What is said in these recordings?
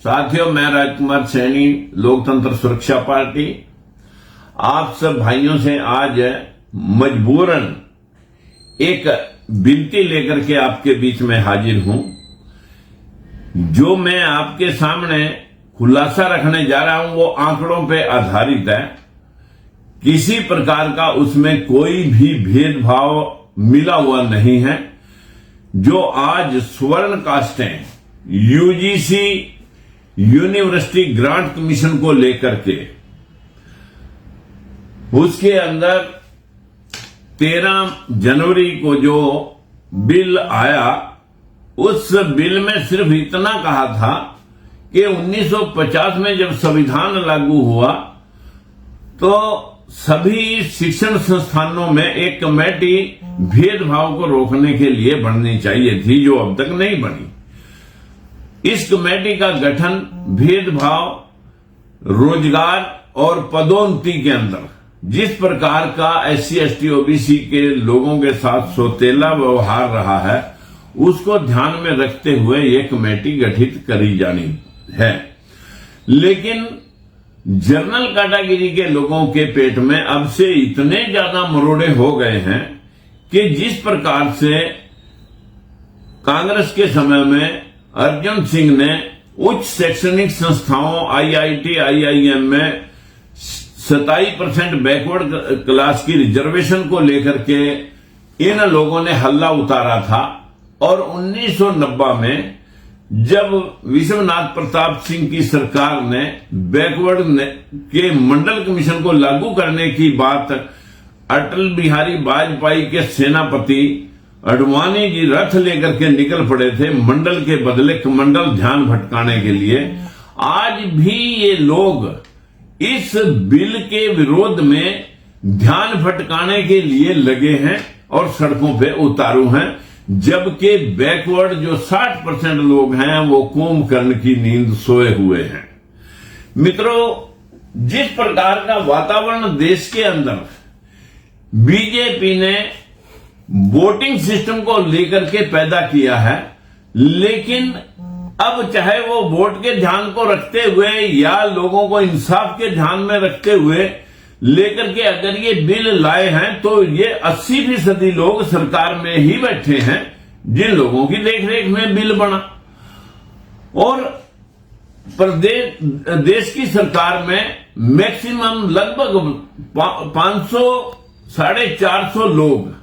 साथियों, मैं राजकुमार सैनी, लोकतंत्र सुरक्षा पार्टी, आप सब भाइयों से आज मजबूरन एक विनती लेकर के आपके बीच में हाजिर हूं। जो मैं आपके सामने खुलासा रखने जा रहा हूं वो आंकड़ों पे आधारित है। किसी प्रकार का उसमें कोई भी भेदभाव मिला हुआ नहीं है। जो आज स्वर्ण कास्टें यूजीसी यूनिवर्सिटी ग्रांट कमीशन को लेकर के उसके अंदर 13 जनवरी को जो बिल आया, उस बिल में सिर्फ इतना कहा था कि 1950 में जब संविधान लागू हुआ तो सभी शिक्षण संस्थानों में एक कमेटी भेदभाव को रोकने के लिए बननी चाहिए थी, जो अब तक नहीं बनी। इस कमेटी का गठन भेदभाव, रोजगार और पदोन्नति के अंदर जिस प्रकार का SC, ST, OBC के लोगों के साथ सौतेला व्यवहार रहा है, उसको ध्यान में रखते हुए ये कमेटी गठित करी जानी है। लेकिन जनरल कैटेगरी के लोगों के पेट में अब से इतने ज्यादा मरोड़े हो गए हैं कि जिस प्रकार से कांग्रेस के समय में अर्जुन सिंह ने उच्च शैक्षणिक संस्थाओं IIT, IIM में 27% बैकवर्ड क्लास की रिजर्वेशन को लेकर के इन लोगों ने हल्ला उतारा था, और 1990 में जब विश्वनाथ प्रताप सिंह की सरकार ने बैकवर्ड के मंडल कमीशन को लागू करने की बात अटल बिहारी वाजपेयी के सेनापति अडवाणी जी रथ लेकर के निकल पड़े थे मंडल के बदले कमंडल ध्यान भटकाने के लिए। आज भी ये लोग इस बिल के विरोध में ध्यान भटकाने के लिए लगे हैं और सड़कों पे उतारू हैं, जबकि बैकवर्ड जो 60% लोग हैं वो कुंभकर्ण की नींद सोए हुए हैं। मित्रों, जिस प्रकार का वातावरण देश के अंदर बीजेपी ने वोटिंग सिस्टम को लेकर के पैदा किया है, लेकिन अब चाहे वो वोट के ध्यान को रखते हुए या लोगों को इंसाफ के ध्यान में रखते हुए लेकर के अगर ये बिल लाए हैं, तो ये 80% लोग सरकार में ही बैठे हैं जिन लोगों की देखरेख में बिल बना। और प्रदेश देश की सरकार में मैक्सिमम लगभग 500 450 लोग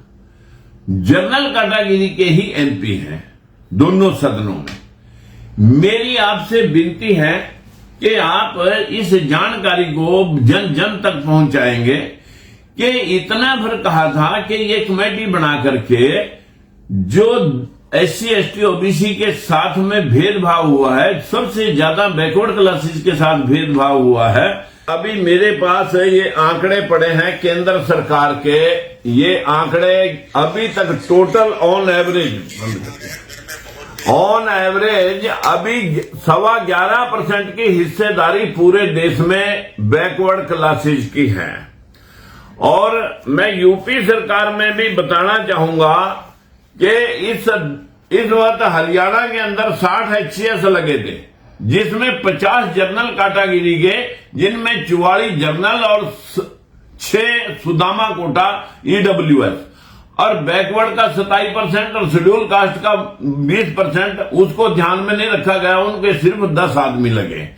जनरल कैटेगरी के ही MP हैं दोनों सदनों में। मेरी आपसे विनती है कि आप इस जानकारी को जन जन तक पहुंचाएंगे कि इतना भर कहा था कि ये कमेटी बना करके जो SC, ST, OBC के साथ में भेदभाव हुआ है, सबसे ज्यादा बैकवर्ड क्लासेस के साथ भेदभाव हुआ है। अभी मेरे पास ये आंकड़े पड़े हैं केंद्र सरकार के। ये आंकड़े अभी तक टोटल ऑन एवरेज अभी 11.25% की हिस्सेदारी पूरे देश में बैकवर्ड क्लासेज की है। और मैं यूपी सरकार में भी बताना चाहूंगा कि इस वक्त हरियाणा के अंदर 60 HCS लगे थे, जिसमें 50 जनरल कैटेगरी के, जिनमें 44 जनरल और 6 सुदामा कोटा EWS, और बैकवर्ड का 27% और शेड्यूल कास्ट का 20%, उसको ध्यान में नहीं रखा गया, उनके सिर्फ 10 आदमी लगे।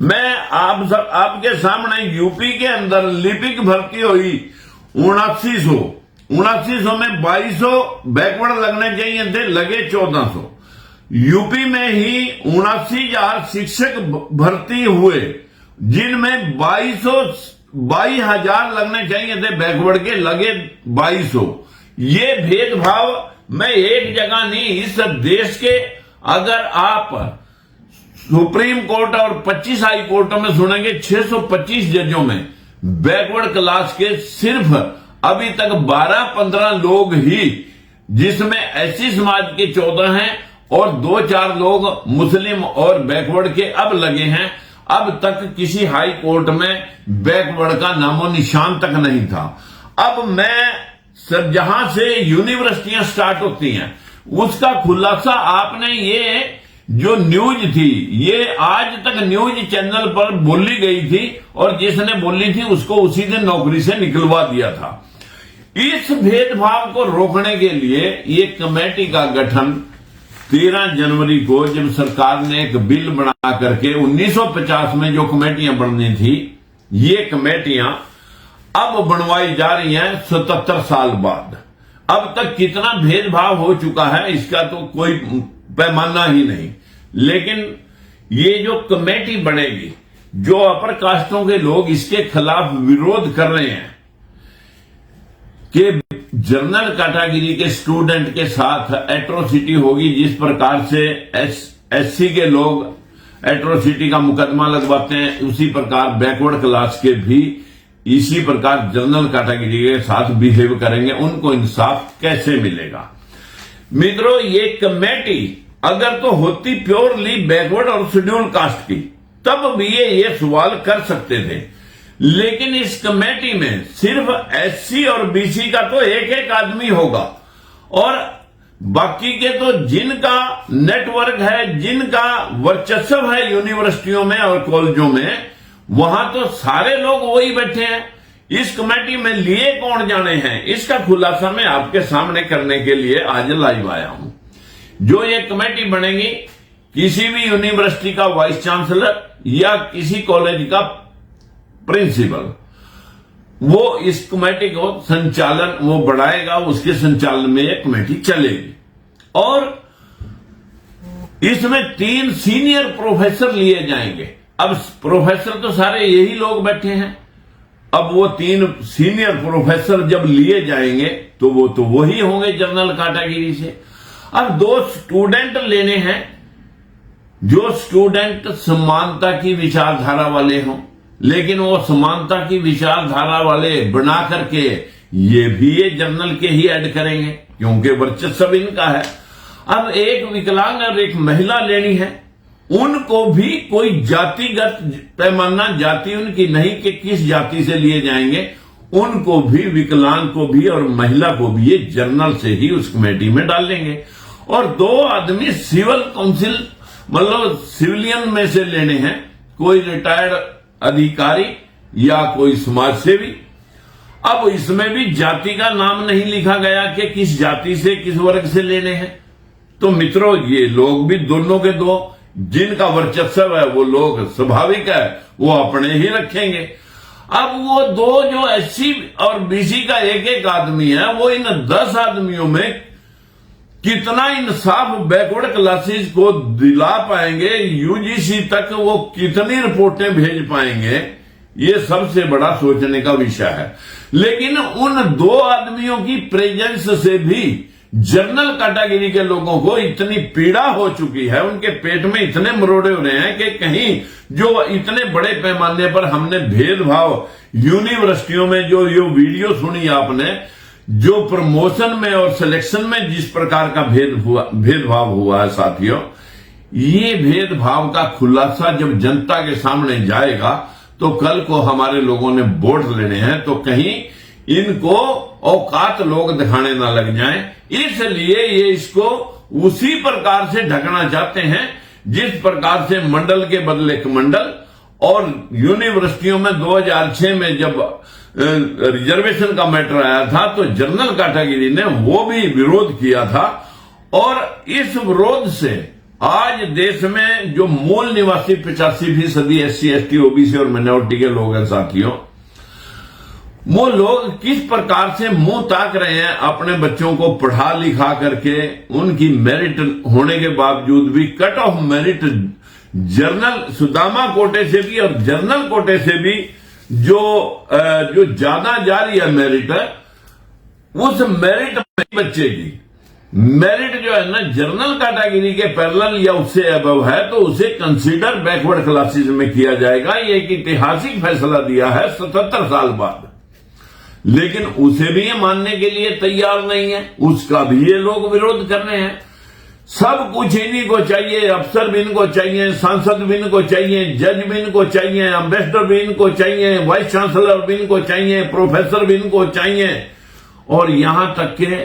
मैं आपके सामने यूपी के अंदर लिपिक भर्ती हुई 7900 में 2200 बैकवर्ड लगने चाहिए थे, लगे 1400। यूपी में ही 79,000 शिक्षक भर्ती हुए, जिनमें 22,000 लगने चाहिए थे बैकवर्ड के, लगे 2200। ये भेदभाव मैं एक जगह नहीं, इस देश के अगर आप सुप्रीम कोर्ट और 25 हाई कोर्टों में सुनेंगे, 625 जजों में बैकवर्ड क्लास के सिर्फ अभी तक 12-15 लोग ही, जिसमें SC समाज के 14 हैं और 2-4 लोग मुस्लिम और बैकवर्ड के अब लगे हैं। अब तक किसी हाई कोर्ट में बैकवर्ड का नामो निशान तक नहीं था। अब मैं जहां से यूनिवर्सिटियां स्टार्ट होती हैं उसका खुलासा आपने ये जो न्यूज थी ये आज तक न्यूज चैनल पर बोली गई थी और जिसने बोली थी उसको उसी दिन नौकरी से निकलवा दिया था। इस भेदभाव को रोकने के लिए ये कमेटी का गठन 13 जनवरी को जब सरकार ने एक बिल बना करके 1950 में जो कमेटियां बननी थी, ये कमेटियां अब बनवाई जा रही हैं 77 साल बाद। अब तक कितना भेदभाव हो चुका है इसका तो कोई पैमाना ही नहीं। लेकिन ये जो कमेटी बनेगी, जो अपर कास्टों के लोग इसके खिलाफ विरोध कर रहे हैं कि जनरल कैटेगरी के स्टूडेंट के साथ एट्रोसिटी होगी, जिस प्रकार से एससी के लोग एट्रोसिटी का मुकदमा लगवाते हैं उसी प्रकार बैकवर्ड क्लास के भी इसी प्रकार जनरल कैटेगरी के साथ बिहेव करेंगे। उनको इंसाफ कैसे मिलेगा? मित्रों, ये कमेटी अगर तो होती प्योरली बैकवर्ड और शेड्यूल कास्ट की, तब भी ये सवाल कर सकते थे। लेकिन इस कमेटी में सिर्फ एससी और बीसी का तो एक एक आदमी होगा और बाकी के तो जिनका नेटवर्क है, जिनका वर्चस्व है यूनिवर्सिटियों में और कॉलेजों में, वहां तो सारे लोग वही बैठे हैं। इस कमेटी में लिए कौन जाने हैं, इसका खुलासा मैं आपके सामने करने के लिए आज लाइव आया हूं। जो ये कमेटी बनेगी, किसी भी यूनिवर्सिटी का वाइस चांसलर या किसी कॉलेज का प्रिंसिपल, वो इस कमेटी को संचालन वो बढ़ाएगा, उसके संचालन में ये कमेटी चलेगी। और इसमें 3 सीनियर प्रोफेसर लिए जाएंगे। अब प्रोफेसर तो सारे यही लोग बैठे हैं, अब वो 3 सीनियर प्रोफेसर जब लिए जाएंगे तो वो तो वही होंगे जनरल कैटेगरी से। अब 2 स्टूडेंट लेने हैं, जो स्टूडेंट समानता की विचारधारा वाले हों, लेकिन वो समानता की विचारधारा वाले बना करके ये जनरल के ही ऐड करेंगे क्योंकि वर्चस्व इनका है। अब एक विकलांग और एक महिला लेनी है, उनको भी कोई जातिगत पैमाना, जाति उनकी नहीं कि किस जाति से लिए जाएंगे, उनको भी, विकलांग को भी और महिला को भी ये जनरल से ही उस कमेटी में डाल देंगे। और 2 आदमी सिविल काउंसिल मतलब सिविलियन में से लेने हैं, कोई रिटायर्ड अधिकारी या कोई समाज सेवी। अब इसमें भी जाति का नाम नहीं लिखा गया कि किस जाति से, किस वर्ग से लेने हैं। तो मित्रों, ये लोग भी दोनों के 2 जिनका वर्चस्व है वो लोग स्वाभाविक है वो अपने ही रखेंगे। अब वो 2 जो एससी और बीसी का एक एक आदमी है, वो इन 10 आदमियों में कितना इंसाफ बैकवर्ड क्लासेस को दिला पाएंगे, यूजीसी तक वो कितनी रिपोर्टें भेज पाएंगे, ये सबसे बड़ा सोचने का विषय है। लेकिन उन 2 आदमियों की प्रेजेंस से भी जनरल कैटेगरी के लोगों को इतनी पीड़ा हो चुकी है, उनके पेट में इतने मरोड़े हो रहे हैं कि कहीं जो इतने बड़े पैमाने पर हमने भेदभाव यूनिवर्सिटियों में जो वीडियो सुनी आपने, जो प्रमोशन में और सिलेक्शन में जिस प्रकार का भेदभाव हुआ है साथियों, ये भेदभाव का खुलासा जब जनता के सामने जाएगा तो कल को हमारे लोगों ने वोट लेने हैं तो कहीं इनको औकात लोग दिखाने ना लग जाएं। इसलिए ये इसको उसी प्रकार से ढकना चाहते हैं जिस प्रकार से मंडल के बदले कमंडल, और यूनिवर्सिटियों में 2006 में जब रिजर्वेशन का मैटर आया था तो जनरल कैटेगरी ने वो भी विरोध किया था। और इस विरोध से आज देश में जो मूल निवासी 85% SC ST OBC और माइनॉरिटी के लोग हैं साथियों, वो लोग किस प्रकार से मुंह ताक रहे हैं अपने बच्चों को पढ़ा लिखा करके, उनकी मेरिट होने के बावजूद भी cut off merit general Sudama कोटे से भी और जनरल कोटे से भी जो ज्यादा जा रही है मेरिट, उस मेरिट में बच्चे की मेरिट जो है ना जनरल कैटेगरी के पैरेलल या उससे अबव है तो उसे कंसीडर बैकवर्ड क्लासेस में किया जाएगा। ये एक ऐतिहासिक फैसला दिया है 77 साल बाद, लेकिन उसे भी ये मानने के लिए तैयार नहीं है, उसका भी ये लोग विरोध कर रहे हैं। सब कुछ इन्हीं को चाहिए, अफसर भी इनको चाहिए, सांसद भी इनको चाहिए, जज भी इनको चाहिए, एम्बेसडर भी इनको चाहिए, वाइस चांसलर भी इनको चाहिए, प्रोफेसर भी इनको चाहिए। और यहां तक के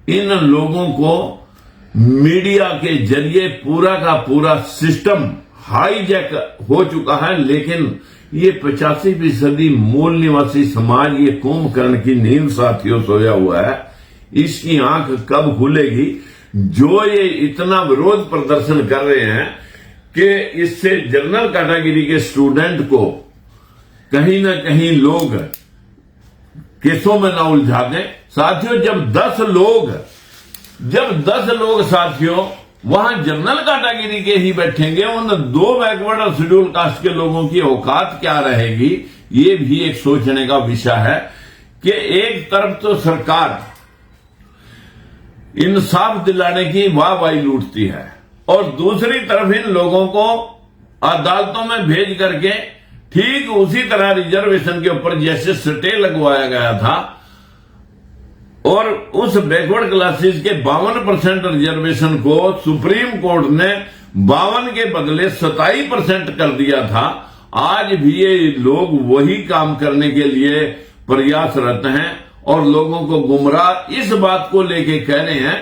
इन लोगों को मीडिया के जरिए पूरा का पूरा सिस्टम हाईजैक हो चुका है। लेकिन ये 85% मूल निवासी समाज, ये कुंभकर्ण की नींद साथियों सोया हुआ है। इसकी आंख कब खुलेगी? जो ये इतना विरोध प्रदर्शन कर रहे हैं कि इससे जनरल कैटेगरी के स्टूडेंट को कहीं ना कहीं लोग केसों में ना उलझा दें। साथियों, जब 10 लोग साथियों वहां जनरल कैटेगरी के ही बैठेंगे, उन 2 बैकवर्ड और शेड्यूल कास्ट के लोगों की औकात क्या रहेगी? ये भी एक सोचने का विषय है कि एक तरफ तो सरकार इंसाफ दिलाने की वाहवाही लूटती है और दूसरी तरफ इन लोगों को अदालतों में भेज करके ठीक उसी तरह रिजर्वेशन के ऊपर जैसे स्टे लगवाया गया था और उस बैकवर्ड क्लासेस के 52% रिजर्वेशन को सुप्रीम कोर्ट ने 52 के बदले 27% कर दिया था। आज भी ये लोग वही काम करने के लिए प्रयासरत हैं और लोगों को गुमराह इस बात को लेके कह रहे हैं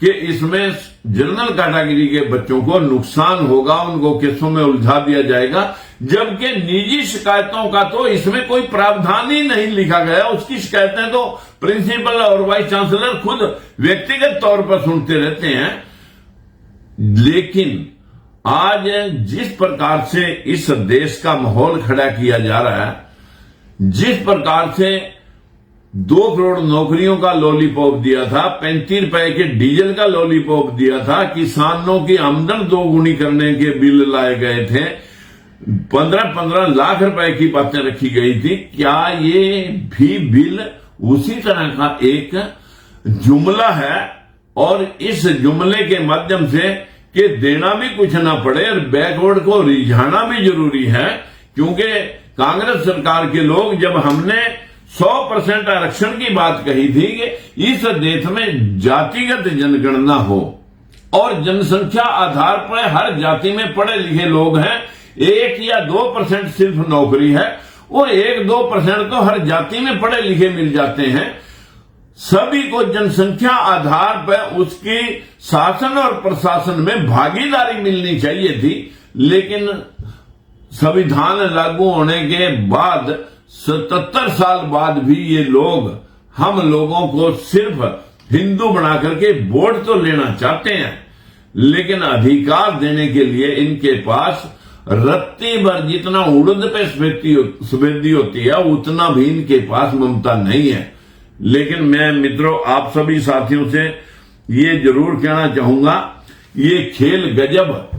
कि इसमें जनरल कैटेगरी के बच्चों को नुकसान होगा, उनको केसों में उलझा दिया जाएगा, जबकि निजी शिकायतों का तो इसमें कोई प्रावधान ही नहीं लिखा गया। उसकी शिकायतें तो प्रिंसिपल और वाइस चांसलर खुद व्यक्तिगत तौर पर सुनते रहते हैं। लेकिन आज जिस प्रकार से इस देश का माहौल खड़ा किया जा रहा है, जिस प्रकार से 2 करोड़ नौकरियों का लॉलीपॉप दिया था, 35 रुपए के डीजल का लॉलीपॉप दिया था, किसानों की आमदन 2 गुनी करने के बिल लाए गए थे, 15-15 लाख रुपए की बातें रखी गई थी। क्या ये भी बिल उसी तरह का एक जुमला है? और इस जुमले के माध्यम से कि देना भी कुछ ना पड़े और बैकवर्ड को रिझाना भी जरूरी है, क्योंकि कांग्रेस सरकार के लोग, जब हमने 100% आरक्षण की बात कही थी कि इस देश में जातिगत जनगणना हो और जनसंख्या आधार पर हर जाति में पढ़े लिखे लोग हैं, 1 या 2% सिर्फ नौकरी है, वो 1-2% तो हर जाति में पढ़े लिखे मिल जाते हैं। सभी को जनसंख्या आधार पर उसकी शासन और प्रशासन में भागीदारी मिलनी चाहिए थी। लेकिन संविधान लागू होने के बाद 77 साल बाद भी ये लोग हम लोगों को सिर्फ हिंदू बना करके वोट तो लेना चाहते हैं, लेकिन अधिकार देने के लिए इनके पास रत्ती भर जितना उड़द पे सफेदी होती है उतना भी इनके पास ममता नहीं है। लेकिन मैं मित्रों आप सभी साथियों से ये जरूर कहना चाहूंगा, ये खेल गजब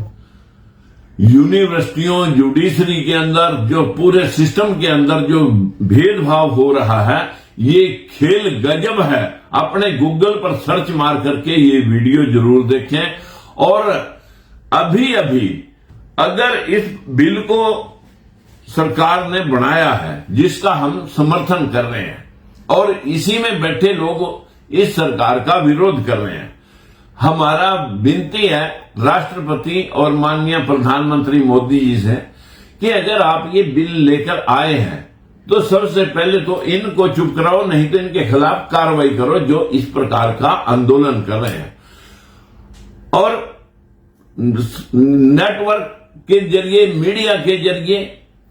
यूनिवर्सिटियों, जुडिशरी के अंदर, जो पूरे सिस्टम के अंदर जो भेदभाव हो रहा है, ये खेल गजब है। अपने गूगल पर सर्च मार करके ये वीडियो जरूर देखें। और अभी अभी अगर इस बिल को सरकार ने बनाया है, जिसका हम समर्थन कर रहे हैं, और इसी में बैठे लोग इस सरकार का विरोध कर रहे हैं, हमारा विनती है राष्ट्रपति और माननीय प्रधानमंत्री मोदी जी से कि अगर आप ये बिल लेकर आए हैं तो सबसे पहले तो इनको चुप कराओ, नहीं तो इनके खिलाफ कार्रवाई करो जो इस प्रकार का आंदोलन कर रहे हैं। और नेटवर्क के जरिए, मीडिया के जरिए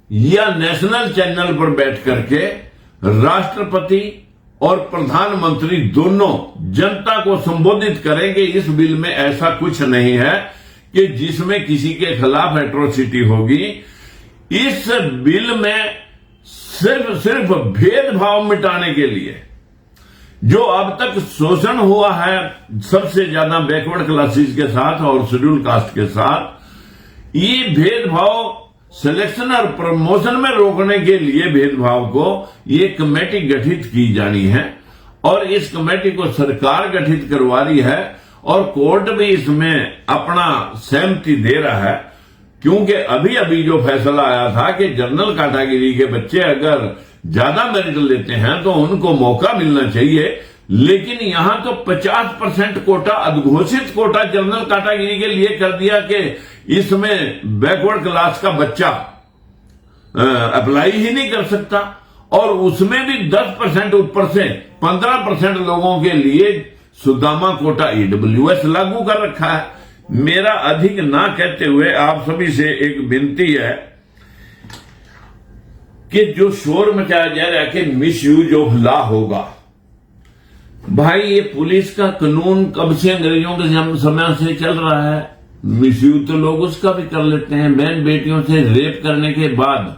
या नेशनल चैनल पर बैठ करके राष्ट्रपति और प्रधानमंत्री दोनों जनता को संबोधित करें कि इस बिल में ऐसा कुछ नहीं है कि जिसमें किसी के खिलाफ एट्रोसिटी होगी। इस बिल में सिर्फ भेदभाव मिटाने के लिए, जो अब तक शोषण हुआ है सबसे ज्यादा बैकवर्ड क्लासेस के साथ और शेड्यूल कास्ट के साथ, ये भेदभाव सिलेक्शन और प्रमोशन में रोकने के लिए भेदभाव को ये कमेटी गठित की जानी है। और इस कमेटी को सरकार गठित करवा रही है और कोर्ट भी इसमें अपना सहमति दे रहा है, क्योंकि अभी अभी जो फैसला आया था कि जनरल कैटेगरी के बच्चे अगर ज्यादा मेरिट लेते हैं तो उनको मौका मिलना चाहिए। लेकिन यहां तो 50% कोटा, अघोषित कोटा जनरल कैटेगरी के लिए कर दिया कि इसमें बैकवर्ड क्लास का बच्चा अप्लाई ही नहीं कर सकता। और उसमें भी 10% ऊपर से 15% लोगों के लिए सुदामा कोटा ईडब्ल्यूएस लागू कर रखा है। मेरा अधिक ना कहते हुए आप सभी से एक विनती है कि जो शोर मचाया जा रहा है कि मिस यूज ऑफ लॉ होगा, भाई ये पुलिस का कानून कब से अंग्रेजों के समय से चल रहा है। मिसयूज तो लोग उसका भी कर लेते हैं। बहन बेटियों से रेप करने के बाद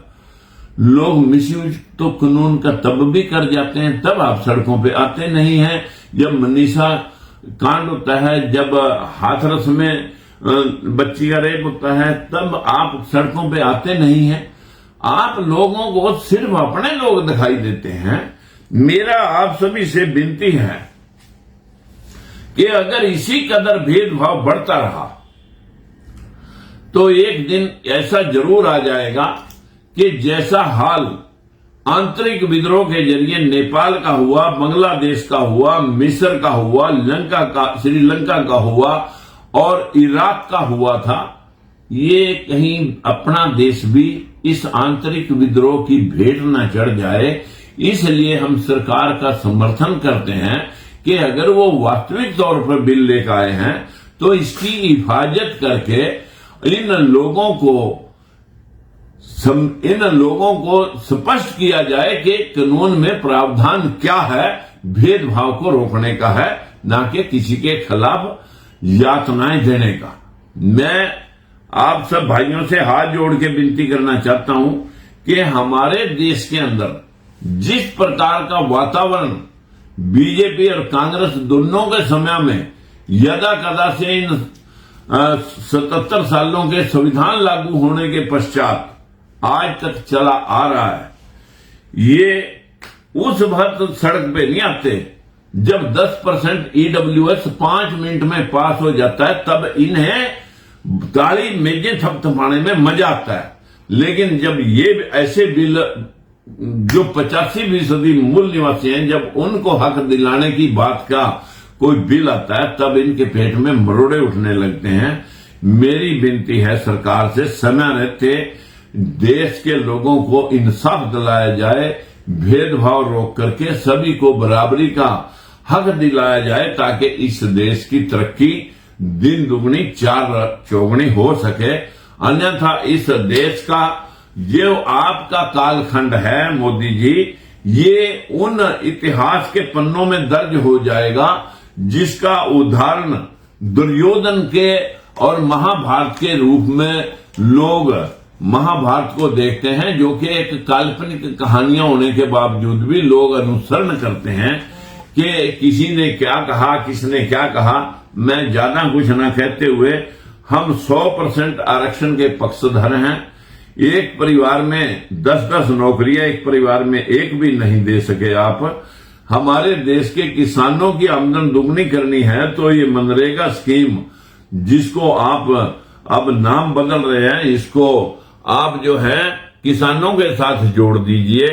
लोग मिसयूज तो कानून का तब भी कर जाते हैं, तब आप सड़कों पे आते नहीं हैं। जब मनीषा कांड होता है, जब हाथरस में बच्ची का रेप होता है, तब आप सड़कों पे आते नहीं हैं। आप लोगों को सिर्फ अपने लोग दिखाई देते हैं। मेरा आप सभी से विनती है कि अगर इसी कदर भेदभाव बढ़ता रहा तो एक दिन ऐसा जरूर आ जाएगा कि जैसा हाल आंतरिक विद्रोह के जरिए नेपाल का हुआ, बांग्लादेश का हुआ, मिस्र का हुआ, श्रीलंका का हुआ और इराक का हुआ था, ये कहीं अपना देश भी इस आंतरिक विद्रोह की भेंट न चढ़ जाए। इसलिए हम सरकार का समर्थन करते हैं कि अगर वो वास्तविक तौर पर बिल लेकर आए हैं तो इसकी हिफाजत करके इन लोगों को स्पष्ट किया जाए कि कानून में प्रावधान क्या है, भेदभाव को रोकने का है, ना कि किसी के खिलाफ यातनाएं देने का। मैं आप सब भाइयों से हाथ जोड़ के विनती करना चाहता हूं कि हमारे देश के अंदर जिस प्रकार का वातावरण बीजेपी और कांग्रेस दोनों के समय में यदा कदा से इन 77 सालों के संविधान लागू होने के पश्चात आज तक चला आ रहा है, ये उस वक्त सड़क पे नहीं आते जब 10% ईडब्ल्यूएस 5 मिनट में पास हो जाता है, तब इन्हें ताली मेजे थपथपाने में मजा आता है। लेकिन जब ये ऐसे बिल जो 85% मूल निवासी हैं, जब उनको हक दिलाने की बात का कोई बिल आता है, तब इनके पेट में मरोड़े उठने लगते हैं। मेरी विनती है सरकार से, समय रहते देश के लोगों को इंसाफ दिलाया जाए, भेदभाव रोक करके सभी को बराबरी का हक दिलाया जाए, ताकि इस देश की तरक्की दिन दुगनी चार चौगुनी हो सके। अन्यथा इस देश का जो आपका कालखंड है मोदी जी, ये उन इतिहास के पन्नों में दर्ज हो जाएगा जिसका उदाहरण दुर्योधन के और महाभारत के रूप में लोग महाभारत को देखते हैं, जो कि एक काल्पनिक कहानियां होने के बावजूद भी लोग अनुसरण करते हैं कि किसी ने क्या कहा, किसने क्या कहा। मैं ज्यादा कुछ न कहते हुए, हम 100% आरक्षण के पक्षधर हैं। एक परिवार में 10-10 नौकरियां एक परिवार में एक भी नहीं दे सके आप। हमारे देश के किसानों की आमदन दुगनी करनी है तो ये मनरेगा स्कीम, जिसको आप अब नाम बदल रहे हैं, इसको आप जो है किसानों के साथ जोड़ दीजिए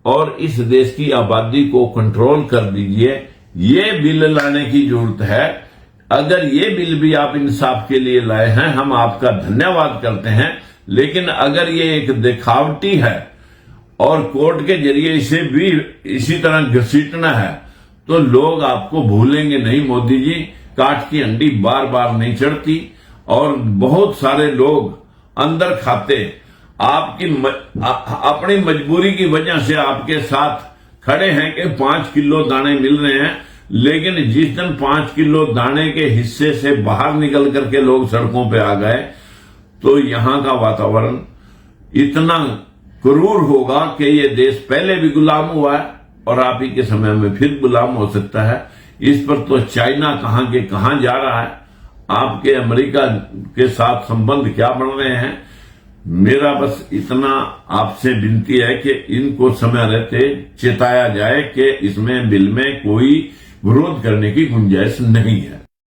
और इस देश की आबादी को कंट्रोल कर दीजिए। ये बिल लाने की जरूरत है। अगर ये बिल भी आप इंसाफ के लिए लाए हैं, हम आपका धन्यवाद करते हैं। लेकिन अगर ये एक दिखावटी है और कोर्ट के जरिए इसे भी इसी तरह घसीटना है, तो लोग आपको भूलेंगे नहीं। मोदी जी, काठ की अंडी बार बार नहीं चढ़ती और बहुत सारे लोग अंदर खाते आपकी अपनी मजबूरी की वजह से आपके साथ खड़े हैं कि 5 किलो दाने मिल रहे हैं। लेकिन जिस दिन 5 किलो दाने के हिस्से से बाहर निकल करके लोग सड़कों पे आ गए, तो यहां का वातावरण इतना क्रूर होगा कि ये देश पहले भी गुलाम हुआ है और आप ही के समय में फिर गुलाम हो सकता है। इस पर तो चाइना कहां के कहां जा रहा है। आपके अमेरिका के साथ संबंध क्या बन रहे हैं। मेरा बस इतना आपसे विनती है कि इनको समय रहते चेताया जाए कि इसमें बिल में कोई विरोध करने की गुंजाइश नहीं है।